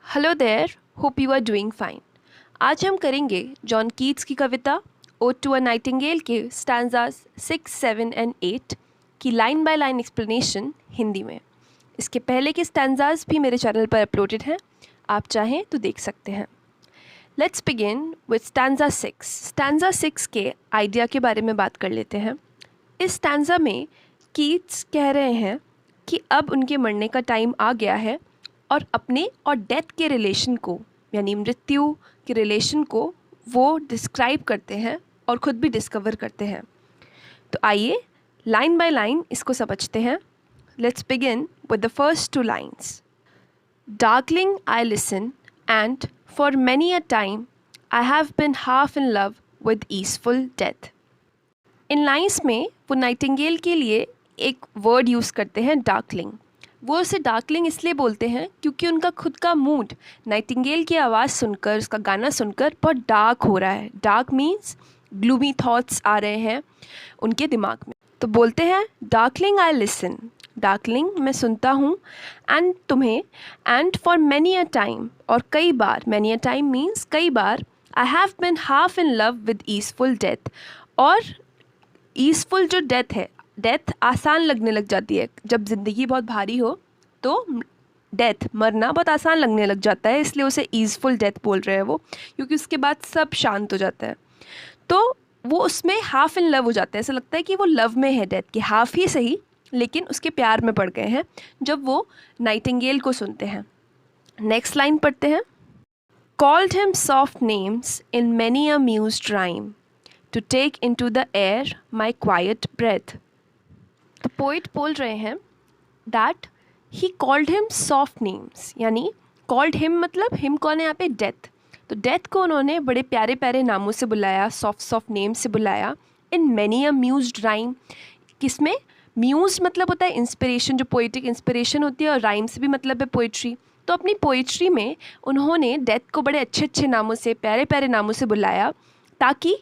Hello there, hope you are doing fine. आज हम करेंगे जॉन कीट्स की कविता ओड टू अ नाइटिंगेल के स्टैंजाज 6, 7 एंड 8 की line by line explanation Hindi में। इसके पहले के स्टैंजाज भी मेरे चैनल पर अपलोडेड हैं, आप चाहें तो देख सकते हैं। Let's begin with stanza 6। Stanza 6 के आइडिया के बारे में बात कर लेते हैं। इस स्टैंजा में कीट्स कह रहे हैं कि अब उनके मरने का टाइम आ गया है और अपने और डेथ के रिलेशन को, यानी मृत्यु के रिलेशन को वो डिस्क्राइब करते हैं और ख़ुद भी डिस्कवर करते हैं। तो आइए लाइन बाय लाइन इसको समझते हैं। Let's begin with the first two lines. Darkling I listen and for many a time I have been half in love with easeful death. In lines में वो नाइटिंगेल के लिए एक वर्ड यूज़ करते हैं, डार्कलिंग। वो उसे डार्कलिंग इसलिए बोलते हैं क्योंकि उनका खुद का मूड नाइटिंगेल की आवाज़ सुनकर, उसका गाना सुनकर बहुत डार्क हो रहा है। डार्क मीन्स ग्लूमी थॉट्स आ रहे हैं उनके दिमाग में। तो बोलते हैं डार्कलिंग आई लिसन, डार्कलिंग मैं सुनता हूँ, एंड तुम्हें, and for many a time, और कई बार, मैनी अ टाइम मीन्स कई बार, I have been half in love with easeful death, और ईजफुल जो डेथ है, डेथ आसान लगने लग जाती है। जब ज़िंदगी बहुत भारी हो तो डेथ, मरना बहुत आसान लगने लग जाता है, इसलिए उसे ईजफुल डेथ बोल रहे हैं वो, क्योंकि उसके बाद सब शांत हो जाता है। तो वो उसमें हाफ इन लव हो जाता है, ऐसा लगता है कि वो लव में है डेथ के, हाफ ही सही लेकिन उसके प्यार में पड़ गए हैं जब वो नाइटिंगेल को सुनते हैं। नेक्स्ट लाइन पढ़ते हैं। Called him soft names in many a mused rhyme to take into the air my quiet breath. तो पोइट बोल रहे हैं that he called him soft names, यानी कॉल्ड हिम मतलब हिम कौन है यहाँ पे, डेथ। तो डेथ को उन्होंने बड़े प्यारे प्यारे नामों से बुलाया, सॉफ्ट सॉफ्ट नेम से बुलाया। इन मैनी अ म्यूज्ड राइम, किसमें म्यूज मतलब होता है इंस्पिरेशन, जो पोइटिक इंस्पिरेशन होती है, और राइम से भी मतलब है पोइट्री। तो अपनी पोइट्री में उन्होंने डेथ को बड़े अच्छे अच्छे नामों से, प्यारे प्यारे नामों से बुलाया, ताकि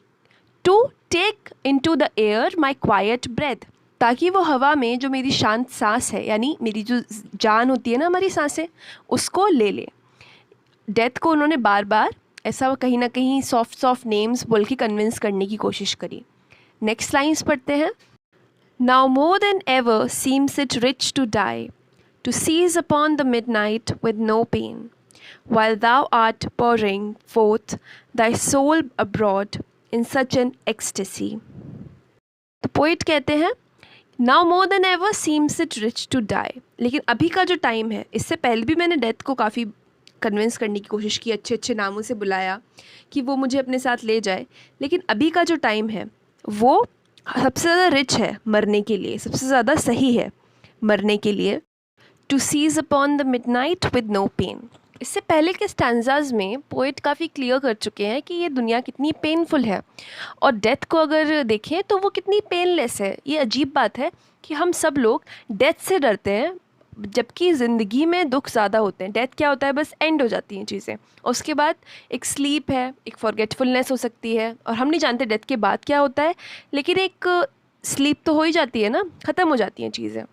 to take into the air my quiet breath, ताकि वो हवा में जो मेरी शांत सांस है, यानी मेरी जो जान होती है ना, हमारी सांसें, उसको ले ले। डेथ को उन्होंने बार बार ऐसा कहीं ना कहीं सॉफ्ट सॉफ्ट नेम्स बोल के कन्विंस करने की कोशिश करी। नेक्स्ट लाइन्स पढ़ते हैं। Now more than ever seems it rich to die, to cease upon the midnight with no pain, while thou art pouring forth thy soul abroad in such an ecstasy। तो poet कहते हैं now more than ever seems it rich to die, लेकिन अभी का जो time है, इससे पहले भी मैंने डेथ को काफ़ी कन्विंस करने की कोशिश की, अच्छे अच्छे नामों से बुलाया कि वो मुझे अपने साथ ले जाए, लेकिन अभी का जो टाइम है वो सबसे ज़्यादा रिच है मरने के लिए, सबसे ज़्यादा सही है मरने के लिए। To cease upon the midnight with no pain. इससे पहले के स्टैंजाज में पोइट काफ़ी क्लियर कर चुके हैं कि ये दुनिया कितनी पेनफुल है, और डेथ को अगर देखें तो वो कितनी पेनलेस है। ये अजीब बात है कि हम सब लोग डेथ से डरते हैं, जबकि ज़िंदगी में दुख ज़्यादा होते हैं। डेथ क्या होता है, बस एंड हो जाती हैं चीज़ें, और उसके बाद एक स्लीप है, एक फॉरगेटफुलनेस हो सकती है, और हम नहीं जानते डेथ के बाद क्या होता है, लेकिन एक स्लीप तो हो ही जाती है ना, ख़त्म हो जाती हैं चीज़ें।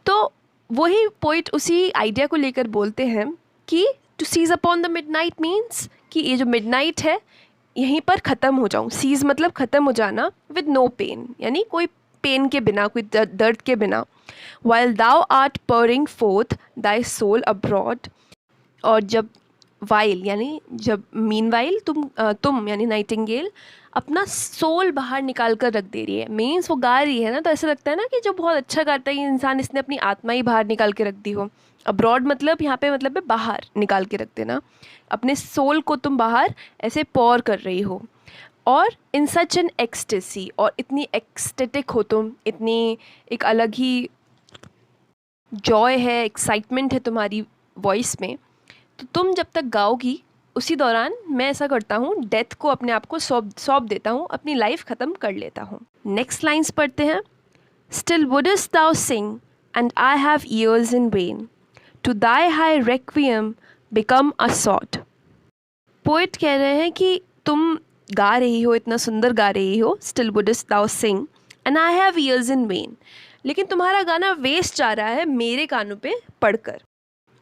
तो वही पोइट उसी आइडिया को लेकर बोलते हैं कि to cease upon the midnight means कि ये जो मिडनाइट है यहीं पर ख़त्म हो जाऊँ। सीज मतलब ख़त्म हो जाना, विद नो पेन यानी कोई पेन के बिना, कोई दर्द के बिना। While thou art pouring forth thy soul abroad, और जब वाइल यानी जब, मीन वाइल तुम यानी नाइटिंगेल अपना सोल बाहर निकाल कर रख दे रही है, मीन्स वो गा रही है ना, तो ऐसा लगता है ना कि जो बहुत अच्छा गाता है ये इंसान, इसने अपनी आत्मा ही बाहर निकाल के रख दी हो। अब्रॉड मतलब यहाँ पे मतलब है बाहर निकाल के रख देना, अपने सोल को तुम बाहर ऐसे पौर कर रही हो। और इन सच एन एक्सटेसी, और इतनी एक्सटेटिक हो तुम, इतनी एक अलग ही जॉय है, एक्साइटमेंट है तुम्हारी वॉइस में। तो तुम जब तक गाओगी उसी दौरान मैं ऐसा करता हूँ, डेथ को अपने आप को सौंप देता हूँ, अपनी लाइफ ख़त्म कर लेता हूँ। नेक्स्ट लाइन्स पढ़ते हैं। Still wouldst thou sing and I have ears in vain, to thy high requiem become a sod. Poet कह रहे हैं कि तुम गा रही हो, इतना सुंदर गा रही हो, still wouldst thou sing and I have ears in vain, लेकिन तुम्हारा गाना वेस्ट जा रहा है मेरे कानों पे पढ़कर।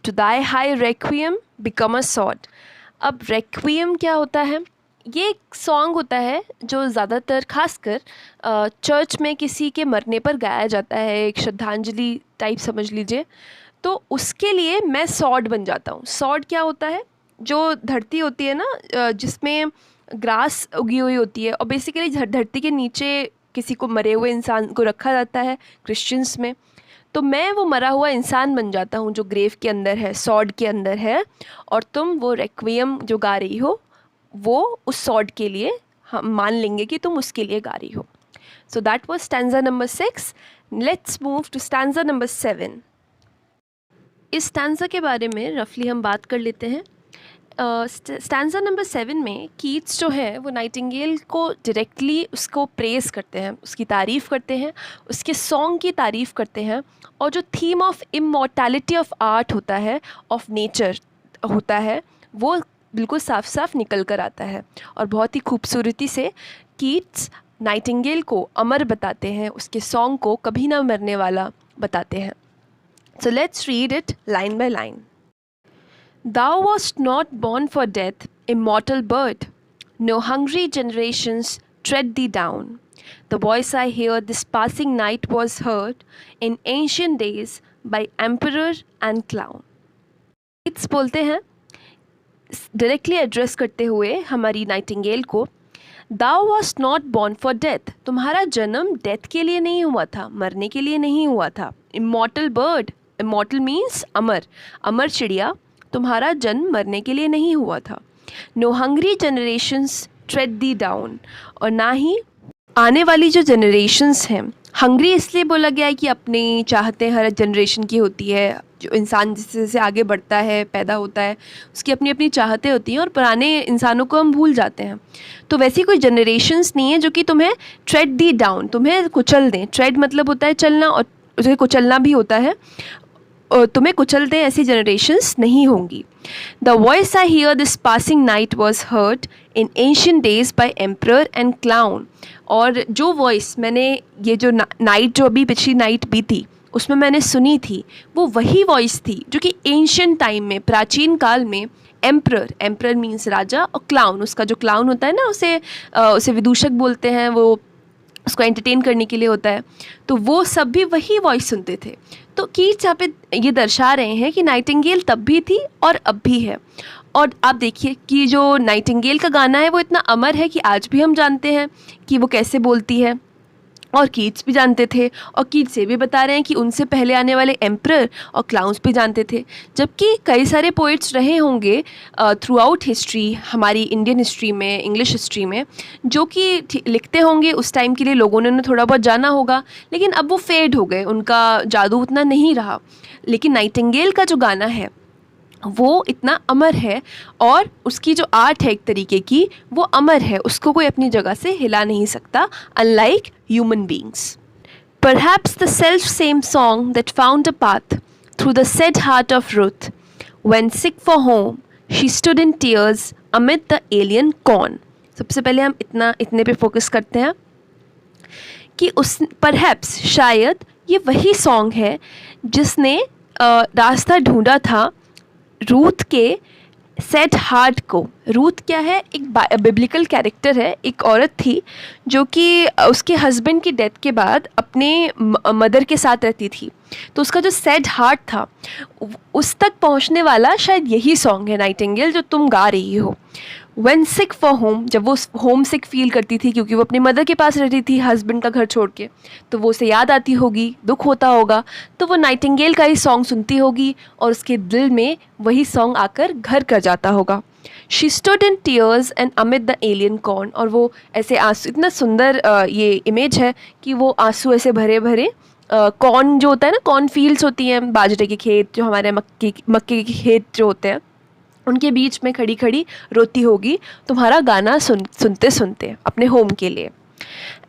To thy high requiem become a sod. अब रेक्वियम क्या होता है? ये एक सॉन्ग होता है जो ज़्यादातर खासकर चर्च में किसी के मरने पर गाया जाता है, एक श्रद्धांजलि टाइप समझ लीजिए। तो उसके लिए मैं सॉड बन जाता हूँ। सॉड क्या होता है? जो धरती होती है ना, जिसमें ग्रास उगी हुई होती है, और बेसिकली धरती के नीचे किसी को, मरे हुए इंसान को रखा जाता है क्रिश्चियंस में। तो मैं वो मरा हुआ इंसान बन जाता हूँ जो ग्रेव के अंदर है, सॉड के अंदर है, और तुम वो रेक्वियम जो गा रही हो वो उस सॉड के लिए, हम मान लेंगे कि तुम उसके लिए गा रही हो। So that was stanza number 6। Let's move to stanza number 7। इस स्टैंजा के बारे में रफली हम बात कर लेते हैं। स्टैंजा नंबर 7 में कीट्स जो है वो नाइटिंगेल को डायरेक्टली उसको प्रेज़ करते हैं, उसकी तारीफ़ करते हैं, उसके सॉन्ग की तारीफ़ करते हैं, और जो theme of immortality of art होता है, ऑफ नेचर होता है, वो बिल्कुल साफ साफ निकल कर आता है। और बहुत ही खूबसूरती से कीट्स नाइटिंगेल को अमर बताते हैं, उसके सॉन्ग को कभी ना मरने वाला बताते हैं। सो let's read it line by line. Thou wast not born for death, immortal bird. No hungry generations tread thee down. The voice I hear this passing night was heard in ancient days by emperor and clown. Keats बोलते हैं directly address करते हुए हमारी Nightingale को, Thou wast not born for death. तुम्हारा जन्म death के लिए नहीं हुआ था, मरने के लिए नहीं हुआ था। Immortal bird. Immortal means अमर, अमर चिड़िया, तुम्हारा जन्म मरने के लिए नहीं हुआ था। नो हंग्री जनरेशंस ट्रेड दी डाउन, और ना ही आने वाली जो जनरेशंस हैं, हंग्री इसलिए बोला गया है कि अपनी चाहतें हर जनरेशन की होती है। जो इंसान जैसे जैसे आगे बढ़ता है, पैदा होता है, उसकी अपनी अपनी चाहतें होती हैं, और पुराने इंसानों को हम भूल जाते हैं। तो वैसी कोई जनरेशंस नहीं है जो कि तुम्हें ट्रेड दी डाउन, तुम्हें कुचल दें। ट्रेड मतलब होता है चलना, और उसे कुचलना भी होता है, तुम्हें कुचल दें, ऐसी जनरेशंस नहीं होंगी। The voice I hear this passing night was heard in ancient days by emperor and clown. और जो वॉइस मैंने, ये जो नाइट जो अभी पिछली नाइट भी थी उसमें मैंने सुनी थी, वो वही वॉइस थी जो कि एंशियंट टाइम में, प्राचीन काल में, एम्परर, एम्परर मीन्स राजा, और क्लाउन, उसका जो क्लाउन होता है ना, उसे विदूषक बोलते हैं, वो उसको एंटरटेन करने के लिए होता है, तो वो सब भी वही वॉइस सुनते थे। तो कीट्स यहाँ पे ये दर्शा रहे हैं कि नाइटिंगेल तब भी थी और अब भी है। और आप देखिए कि जो नाइटिंगेल का गाना है वो इतना अमर है कि आज भी हम जानते हैं कि वो कैसे बोलती है, और कीट्स भी जानते थे, और कीट्स ये भी बता रहे हैं कि उनसे पहले आने वाले एम्परर और क्लाउन्स भी जानते थे। जबकि कई सारे पोइट्स रहे होंगे थ्रू आउट हिस्ट्री, हमारी इंडियन हिस्ट्री में, इंग्लिश हिस्ट्री में, जो कि लिखते होंगे, उस टाइम के लिए लोगों ने उन्हें थोड़ा बहुत जाना होगा, लेकिन अब वो फेड हो गए, उनका जादू उतना नहीं रहा। लेकिन नाइटिंगेल का जो गाना है वो इतना अमर है, और उसकी जो आर्ट है एक तरीके की, वो अमर है, उसको कोई अपनी जगह से हिला नहीं सकता, unlike human beings. Perhaps the self same song that found a path through the sad heart of Ruth. When sick for home, she stood in tears amid the alien corn. सबसे पहले हम इतने पे फोकस करते हैं कि उस perhaps, शायद ये वही सॉन्ग है जिसने रास्ता ढूंढा था रूथ के सैड हार्ट को। रूथ क्या है? एक बिब्लिकल कैरेक्टर है, एक औरत थी जो कि उसके हस्बैंड की डेथ के बाद अपने मदर के साथ रहती थी। तो उसका जो सैड हार्ट था, उस तक पहुंचने वाला शायद यही सॉन्ग है नाइटिंगेल जो तुम गा रही हो। When sick for home, जब वो होम सिक फील करती थी क्योंकि वो अपनी मदर के पास रहती थी हस्बैंड का घर छोड़ के, तो वो उसे याद आती होगी, दुख होता होगा, तो वो नाइटिंगेल का ही सॉन्ग सुनती होगी और उसके दिल में वही सॉन्ग आकर घर कर जाता होगा। She stood in tears and amid the alien corn, और वो ऐसे आंसू, इतना सुंदर ये इमेज है कि वो आंसू ऐसे भरे भरे, कॉर्न जो होता है ना, कॉर्न फील्ड्स होती हैं, बाजरे के खेत, जो हमारे मक्के के खेत जो होते हैं, उनके बीच में खड़ी खड़ी रोती होगी तुम्हारा गाना सुनते सुनते अपने होम के लिए।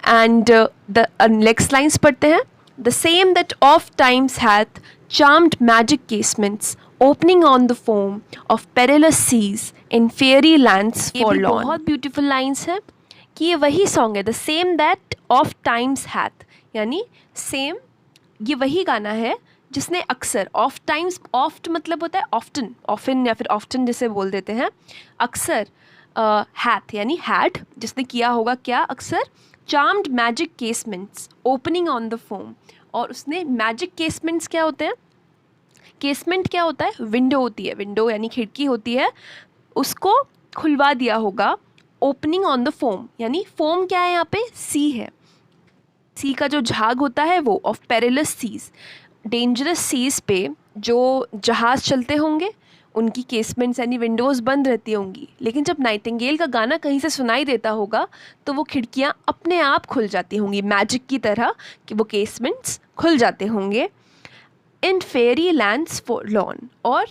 एंड द नेक्स्ट लाइन्स पढ़ते हैं। The same that oft times hath charmed magic casements opening on the foam of perilous seas in faery lands forlorn. बहुत ब्यूटीफुल लाइन्स हैं कि ये वही सॉन्ग है, the same that oft times hath, यानी same, ये वही गाना है जिसने अक्सर, ऑफ टाइम्स, ऑफ्ट मतलब होता है ऑफ्टन, ऑफन या फिर ऑफ्टन जिसे बोल देते हैं, अक्सर, हैथ यानी हैड, जिसने किया होगा क्या, अक्सर, charmed magic casements opening on the foam, और उसने मैजिक केसमेंट्स क्या होते हैं, केसमेंट क्या होता है, विंडो होती है, विंडो यानी खिड़की होती है, उसको खुलवा दिया होगा, ओपनिंग ऑन द फोम, यानी फोम क्या है यहाँ पे, सी है, सी का जो झाग होता है वो, of perilous seas, dangerous seas पे जो जहाज़ चलते होंगे उनकी केसमेंट्स यानी विंडोज़ बंद रहती होंगी, लेकिन जब नाइटिंगेल का गाना कहीं से सुनाई देता होगा तो वो खिड़कियाँ अपने आप खुल जाती होंगी, मैजिक की तरह कि वो केसमेंट्स खुल जाते होंगे। इन फेरी लैंड्स फॉरलॉर्न, और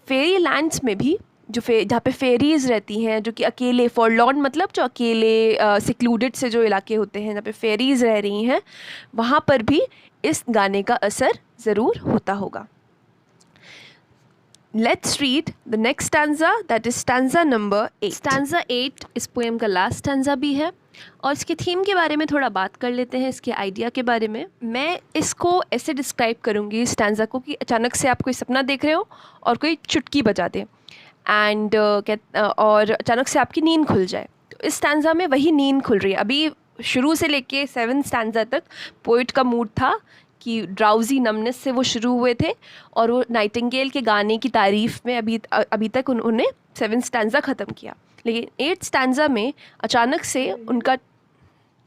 फेरी लैंड्स में भी, जो जहाँ पे फेरीज़ रहती हैं, जो कि अकेले, फॉरलॉर्न मतलब जो अकेले, सिक्लूडेड से जो इलाके होते हैं जहाँ पे फेरीज़ रह रही हैं, वहाँ पर भी इस गाने का असर ज़रूर होता होगा। Let's read the next stanza, that is stanza number 8. Stanza 8 इस पोएम का लास्ट स्टैंजा भी है, और इसके थीम के बारे में थोड़ा बात कर लेते हैं, इसके आइडिया के बारे में। मैं इसको ऐसे डिस्क्राइब करूँगी इस स्टैंजा को कि अचानक से आप कोई सपना देख रहे हो और कोई चुटकी बजा दे, एंड और अचानक से आपकी नींद खुल जाए। तो इस स्टैंजा में वही नींद खुल रही है। अभी शुरू से लेके 7 स्टैंजा तक पोइट का मूड था कि ड्राउजी नमनेस से वो शुरू हुए थे, और वो नाइटिंगेल के गाने की तारीफ़ में अभी तक उन्होंने 7 स्टैंजा ख़त्म किया, लेकिन 8 स्टैंजा में अचानक से उनका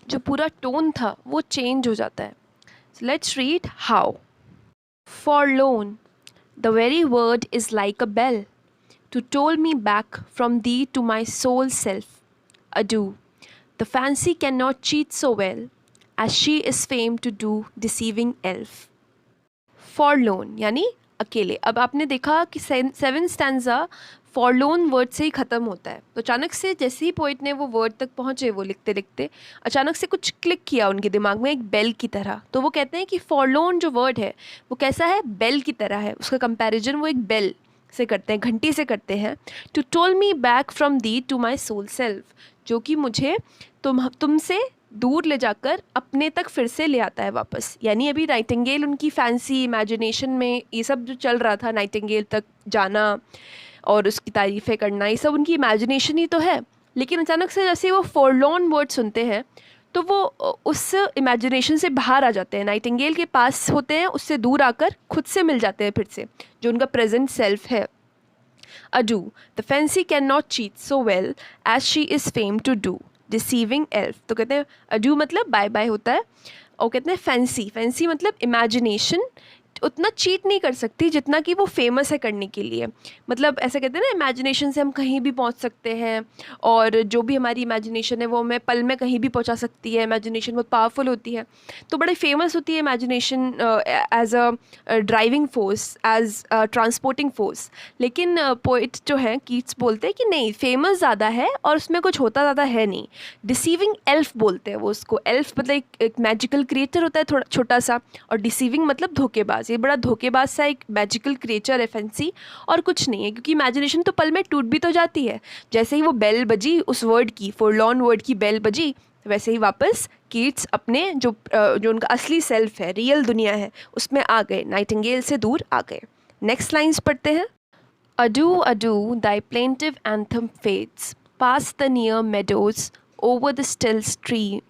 जो पूरा टोन था वो चेंज हो जाता है। So let's read how. Forlorn the very word is like a bell to toll me back from thee to my soul self. Adieu. The fancy cannot cheat so well as she is famed to do, deceiving elf. Forlorn यानी अकेले। अब आपने देखा कि 7 stanza फॉरलोन word से ही ख़त्म होता है, तो अचानक से जैसे ही पोइट ने वो वर्ड तक पहुँचे, वो लिखते लिखते अचानक से कुछ क्लिक किया उनके दिमाग में, एक बेल की तरह। तो वो कहते हैं कि फॉरलोन जो वर्ड है वो कैसा है, बेल की तरह है। उसका कंपैरिजन वो एक बेल से करते हैं, घंटी से करते हैं। To toll me back from thee to my sole self, जो कि मुझे तुमसे दूर ले जाकर अपने तक फिर से ले आता है वापस। यानी अभी नाइटिंगेल उनकी फैंसी इमेजिनेशन में ये सब जो चल रहा था, नाइटिंगेल तक जाना और उसकी तारीफ़ें करना, ये सब उनकी इमेजिनेशन ही तो है, लेकिन अचानक से जैसे वो फॉरलॉर्न वर्ड सुनते हैं तो वो उस इमेजिनेशन से बाहर आ जाते हैं, नाइटिंगेल के पास होते हैं, उससे दूर आकर खुद से मिल जाते हैं फिर से, जो उनका प्रेजेंट सेल्फ है। Adieu the fancy cannot cheat so well as she is fame to do, deceiving elf. तो कहते हैं अडू मतलब बाय बाय होता है, और कहते हैं फैंसी, फैंसी मतलब इमेजिनेशन उतना चीट नहीं कर सकती जितना कि वो फेमस है करने के लिए। मतलब ऐसा कहते हैं ना, इमेजिनेशन से हम कहीं भी पहुंच सकते हैं, और जो भी हमारी इमेजिनेशन है वो हमें पल में कहीं भी पहुंचा सकती है। इमेजिनेशन बहुत पावरफुल होती है, तो बड़ी फेमस होती है imagination as a driving force, as transporting force. लेकिन पोइट जो है कीट्स बोलते हैं कि नहीं, फेमस ज़्यादा है और उसमें कुछ होता ज़्यादा है नहीं। डिसीविंग एल्फ बोलते हैं वो उसको। एल्फ मतलब एक मैजिकल क्रिएचर होता है थोड़ा छोटा सा, और डिसीविंग मतलब धोखेबाज। ये बड़ा धोखेबाज सा एक मैजिकल क्रिएचर है फैंसी, और कुछ नहीं है, क्योंकि इमेजिनेशन तो पल में टूट भी तो जाती है। जैसे ही वो बेल बजी, उस वर्ड की, फॉरलॉर्न वर्ड की बेल बजी, वैसे ही वापस कीट्स अपने जो उनका असली सेल्फ है, रियल दुनिया है, उसमें आ गए, नाइटिंगेल से दूर आ गए। नेक्स्ट लाइन्स पढ़ते हैं। Ado ado Dai plaintive anthem fades pass the near meadows over the still stream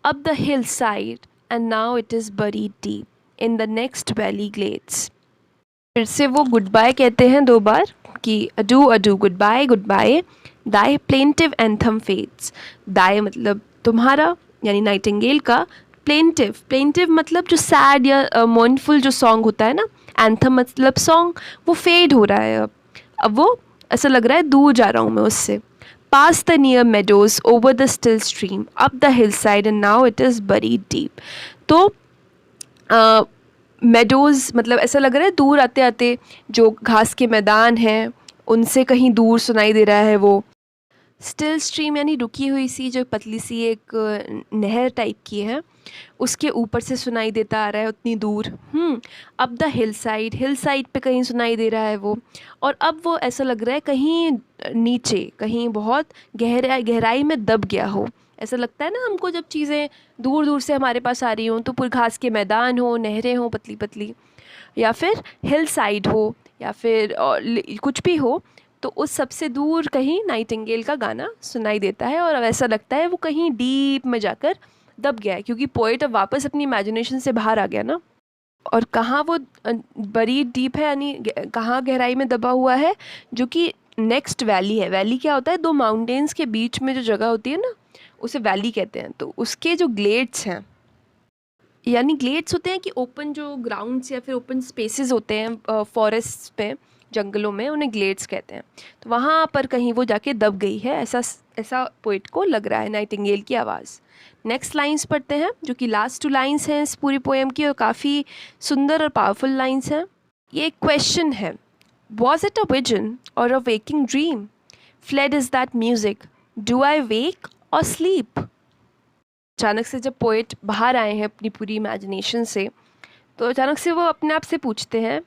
up the hillside and now it is buried deep in the next valley glades। फिर से वो good bye कहते हैं 2 बार कि adieu adieu goodbye goodbye, thy plaintive anthem fades, thy मतलब तुम्हारा यानी नाइटिंगेल का, प्लेंटिव, प्लेंटिव मतलब जो सैड या मोर्नफुल जो सॉन्ग होता है ना, एंथम मतलब सॉन्ग, वो फेड हो रहा है अब वो ऐसा लग रहा है दूर जा रहा हूँ मैं उससे। Past the near meadows, over the still stream, up the hillside and now it is buried deep। तो मेडोज़ मतलब ऐसा लग रहा है दूर आते आते जो घास के मैदान हैं उनसे कहीं दूर सुनाई दे रहा है वो। स्टिल स्ट्रीम यानी रुकी हुई सी जो पतली सी एक नहर टाइप की है, उसके ऊपर से सुनाई देता आ रहा है उतनी दूर। अब द हिल साइड पे कहीं सुनाई दे रहा है वो, और अब वो ऐसा लग रहा है कहीं नीचे, कहीं बहुत गहराई में दब गया हो, ऐसा लगता है ना हमको, जब चीज़ें दूर दूर से हमारे पास आ रही हों, तो पूरे घास के मैदान हो, नहरें हो पतली पतली, या फिर हिल साइड हो, या फिर कुछ भी हो, तो उस सबसे दूर कहीं नाइटिंगेल का गाना सुनाई देता है और ऐसा लगता है वो कहीं डीप में जाकर दब गया है, क्योंकि पोएट अब वापस अपनी इमेजिनेशन से बाहर आ गया ना। और कहाँ वो बड़ी डीप है, यानी कहाँ गहराई में दबा हुआ है, जो कि नेक्स्ट वैली है। वैली क्या होता है? दो माउंटेन्स के बीच में जो जगह होती है ना, उसे वैली कहते हैं। तो उसके जो ग्लेड्स हैं, यानी ग्लेड्स होते हैं कि ओपन जो ग्राउंड्स या फिर ओपन स्पेसेस होते हैं फॉरेस्ट पे, जंगलों में, उन्हें ग्लेड्स कहते हैं। तो वहाँ पर कहीं वो जाके दब गई है, ऐसा पोइट को लग रहा है नाइटिंगेल की आवाज़। नेक्स्ट लाइंस पढ़ते हैं, जो कि लास्ट 2 लाइंस हैं इस पूरी पोएम की, और काफ़ी सुंदर और पावरफुल लाइंस हैं। ये एक क्वेश्चन है, was it a vision or a waking dream? Fled is that music, do I wake or sleep? अचानक से जब पोएट बाहर आए हैं अपनी पूरी इमेजिनेशन से, तो अचानक से वो अपने आप से पूछते हैं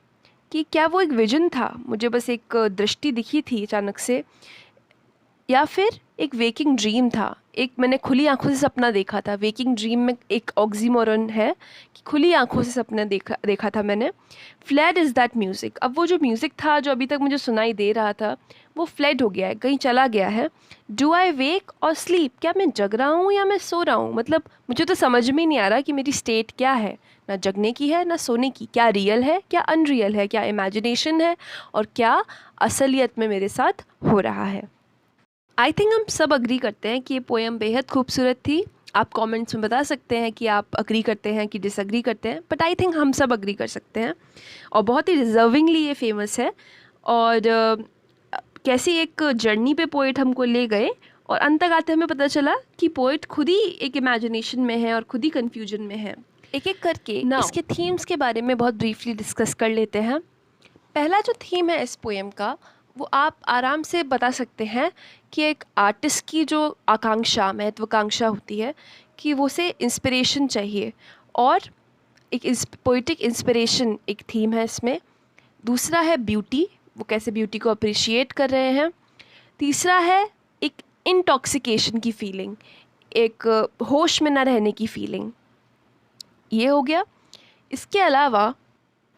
कि क्या वो एक विजन था, मुझे बस एक दृष्टि दिखी थी अचानक से, या फिर एक वेकिंग ड्रीम था, एक मैंने खुली आंखों से सपना देखा था। वेकिंग ड्रीम में एक ऑक्सीमोरन है कि खुली आंखों से सपना देखा था मैंने। फ्लेड इज़ दैट म्यूज़िक, अब वो जो म्यूज़िक था जो अभी तक मुझे सुनाई दे रहा था, वो फ्लेड हो गया है, कहीं चला गया है। Do I wake or sleep, क्या मैं जग रहा हूँ या मैं सो रहा हूँ? मतलब मुझे तो समझ में नहीं आ रहा कि मेरी स्टेट क्या है, ना जगने की है ना सोने की। क्या रियल है, क्या अनरियल है, क्या इमेजिनेशन है, और क्या असलियत में मेरे साथ हो रहा है। आई थिंक हम सब अग्री करते हैं कि ये पोएम बेहद खूबसूरत थी। आप कमेंट्स में बता सकते हैं कि आप अग्री करते हैं कि डिसअग्री करते हैं, बट आई थिंक हम सब अग्री कर सकते हैं, और बहुत ही डिज़र्विंगली ये फेमस है। और कैसी एक जर्नी पे पोएट हमको ले गए, और अंत तक आते हमें पता चला कि पोएट खुद ही एक इमेजिनेशन में है और खुद ही कन्फ्यूजन में है। एक एक करके इसके थीम्स के बारे में बहुत ब्रीफली डिस्कस कर लेते हैं। पहला जो थीम है इस पोएम का, वो आप आराम से बता सकते हैं कि एक आर्टिस्ट की जो आकांक्षा, महत्वाकांक्षा होती है कि वो उसे इंस्पिरेशन चाहिए, और एक पोइटिक इंस्पिरेशन एक थीम है इसमें। दूसरा है ब्यूटी, वो कैसे ब्यूटी को अप्रिशिएट कर रहे हैं। तीसरा है एक इंटॉक्सिकेशन की फीलिंग, एक होश में ना रहने की फीलिंग, ये हो गया। इसके अलावा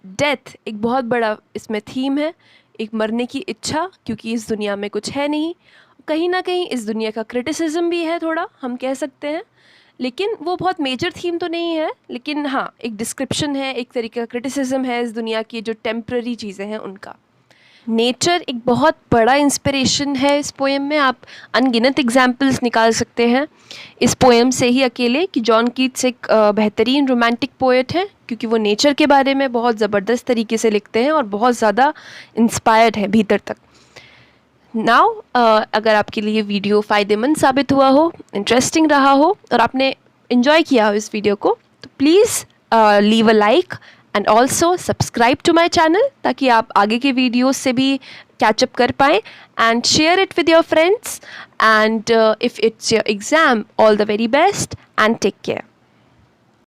डेथ एक बहुत बड़ा इसमें थीम है, एक मरने की इच्छा, क्योंकि इस दुनिया में कुछ है नहीं। कहीं ना कहीं इस दुनिया का क्रिटिसिज्म भी है, थोड़ा हम कह सकते हैं, लेकिन वो बहुत मेजर थीम तो नहीं है, लेकिन हाँ एक डिस्क्रिप्शन है, एक तरीके का क्रिटिसिज्म है इस दुनिया की जो टेम्प्ररी चीज़ें हैं उनका। नेचर एक बहुत बड़ा इंस्पिरेशन है इस पोएम में। आप अनगिनत एग्जाम्पल्स निकाल सकते हैं इस पोएम से ही अकेले कि जॉन कीट्स एक बेहतरीन रोमांटिक पोएट है, क्योंकि वो नेचर के बारे में बहुत ज़बरदस्त तरीके से लिखते हैं और बहुत ज़्यादा इंस्पायर्ड है भीतर तक। नाउ अगर आपके लिए वीडियो फ़ायदेमंद साबित हुआ हो, इंटरेस्टिंग रहा हो, और आपने इन्जॉय किया हो इस वीडियो को, तो please leave a like and also subscribe to my channel, ताकि आप आगे के वीडियोस से भी कैचअप कर पाएँ, and share it with your friends, and if it's your exam, all the very best and take care.